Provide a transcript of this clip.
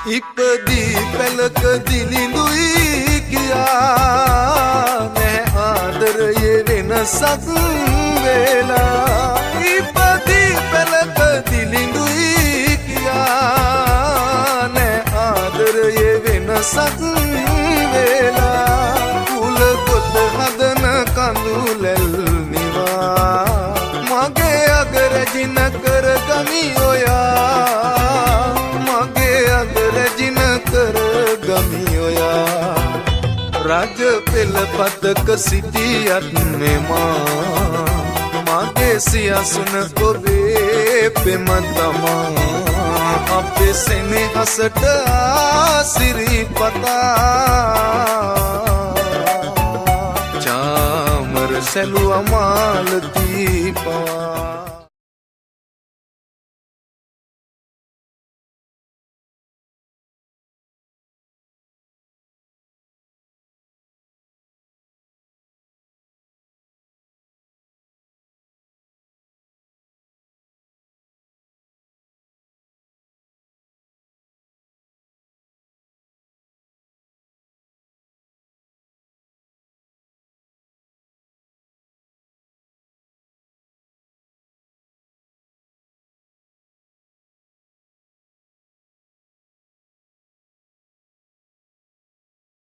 ඉපදී පැලක දිලිඳුයි කියා නෑ ආදරයේ වෙනසක් වෙලා ඉපදී පැලක දිලිඳුයි කියා නෑ ආදරයේ වෙනසක් වෙලා කුල ගොත හදන කඳුලැල් නිවා මගේ අගරජින කරගමි ඔයා මගේ අගරජින කරගමි ඔයා රජ පෙළපතක සිටියත් මෙමා මගේ සියසුන ඔබේ පෙම තමා අපේ සෙනෙහසට ආසිරිපතා චාමර සැලුවා මාලතී පවා